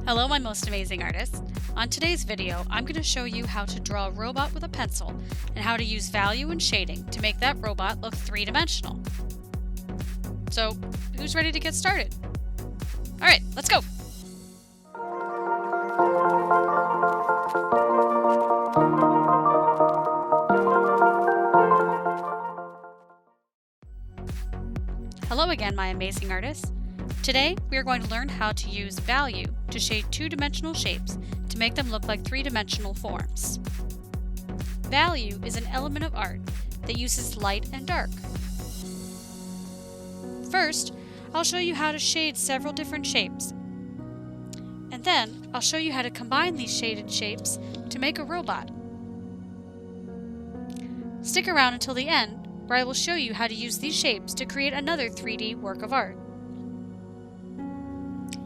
Hello, my most amazing artists. On today's video, I'm going to show you how to draw a robot with a pencil and how to use value and shading to make that robot look three-dimensional. So, who's ready to get started? Alright, let's go! Hello again, my amazing artists. Today, we are going to learn how to use value to shade two-dimensional shapes to make them look like three-dimensional forms. Value is an element of art that uses light and dark. First, I'll show you how to shade several different shapes. And then, I'll show you how to combine these shaded shapes to make a robot. Stick around until the end, where I will show you how to use these shapes to create another 3D work of art.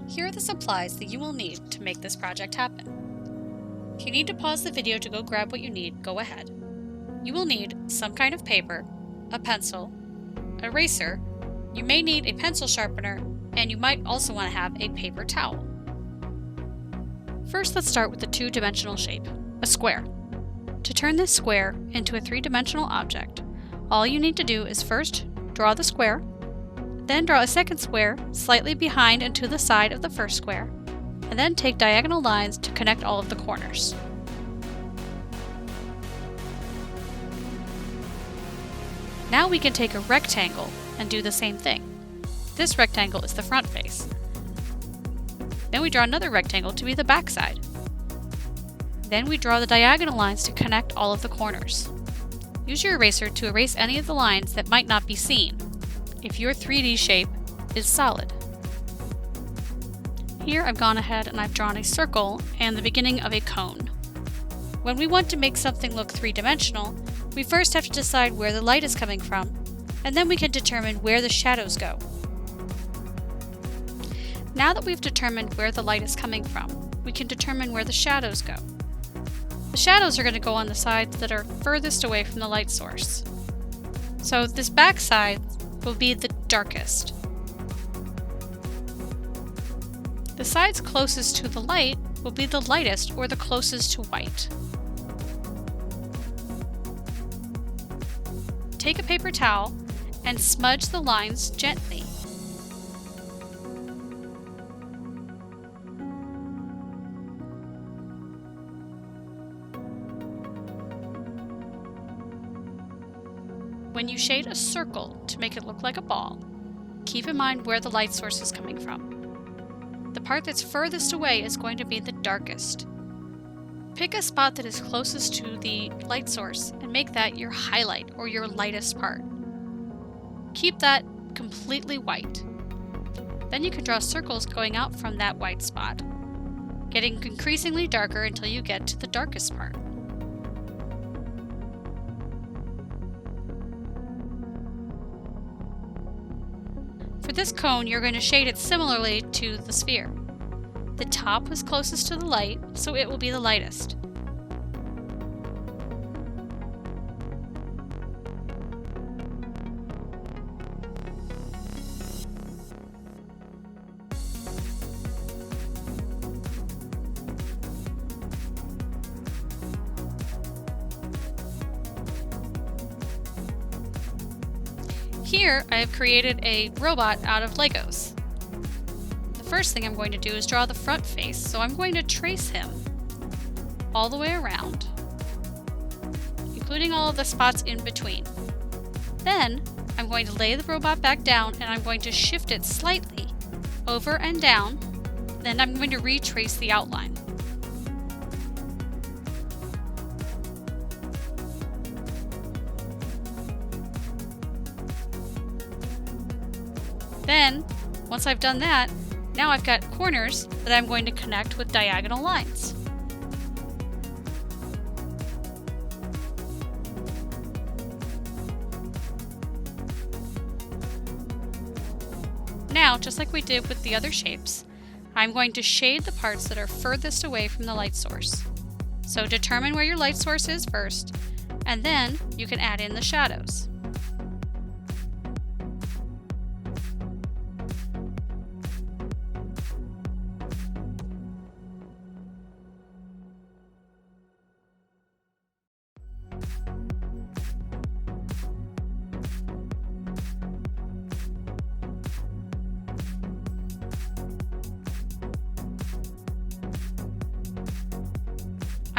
Here are the supplies that you will need to make this project happen. If you need to pause the video to go grab what you need, go ahead. You will need some kind of paper, a pencil, an eraser, you may need a pencil sharpener, and you might also want to have a paper towel. First, let's start with the two-dimensional shape, a square. To turn this square into a three-dimensional object, all you need to do is first draw the square, then draw a second square slightly behind and to the side of the first square, and then take diagonal lines to connect all of the corners. Now we can take a rectangle and do the same thing. This rectangle is the front face. Then we draw another rectangle to be the back side. Then we draw the diagonal lines to connect all of the corners. Use your eraser to erase any of the lines that might not be seen if your 3D shape is solid. Here I've gone ahead and I've drawn a circle and the beginning of a cone. When we want to make something look three-dimensional, we first have to decide where the light is coming from, and then we can determine where the shadows go. Now that we've determined where the light is coming from, we can determine where the shadows go. The shadows are going to go on the sides that are furthest away from the light source. So this back side will be the darkest. The sides closest to the light will be the lightest or the closest to white. Take a paper towel and smudge the lines gently. When you shade a circle to make it look like a ball, keep in mind where the light source is coming from. The part that's furthest away is going to be the darkest. Pick a spot that is closest to the light source and make that your highlight or your lightest part. Keep that completely white. Then you can draw circles going out from that white spot, getting increasingly darker until you get to the darkest part. For this cone, you're going to shade it similarly to the sphere. The top was closest to the light, so it will be the lightest. Here, I have created a robot out of Legos. The first thing I'm going to do is draw the front face, so I'm going to trace him all the way around, including all of the spots in between. Then, I'm going to lay the robot back down and I'm going to shift it slightly over and down, then I'm going to retrace the outline. Then, once I've done that, now I've got corners that I'm going to connect with diagonal lines. Now, just like we did with the other shapes, I'm going to shade the parts that are furthest away from the light source. So determine where your light source is first, and then you can add in the shadows.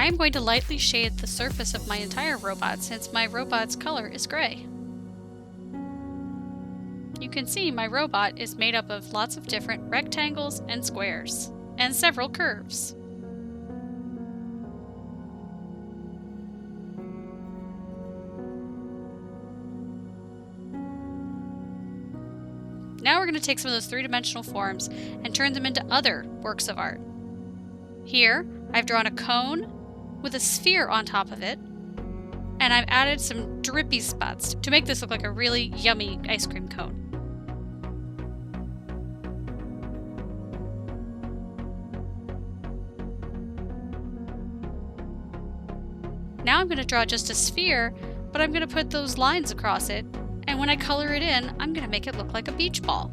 I am going to lightly shade the surface of my entire robot since my robot's color is gray. You can see my robot is made up of lots of different rectangles and squares, and several curves. Now we're going to take some of those three-dimensional forms and turn them into other works of art. Here, I've drawn a cone with a sphere on top of it, and I've added some drippy spots to make this look like a really yummy ice cream cone. Now I'm going to draw just a sphere, but I'm going to put those lines across it, and when I color it in, I'm going to make it look like a beach ball.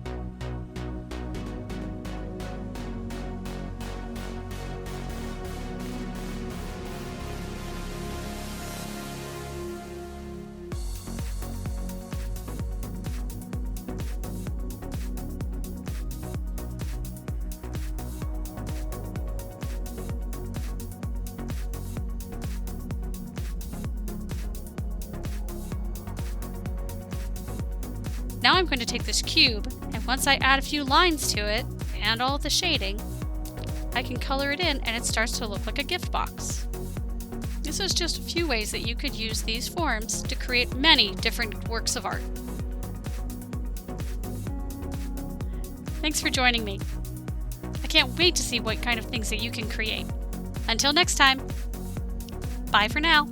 Now I'm going to take this cube, and once I add a few lines to it, and all the shading, I can color it in and it starts to look like a gift box. This is just a few ways that you could use these forms to create many different works of art. Thanks for joining me. I can't wait to see what kind of things that you can create. Until next time, bye for now.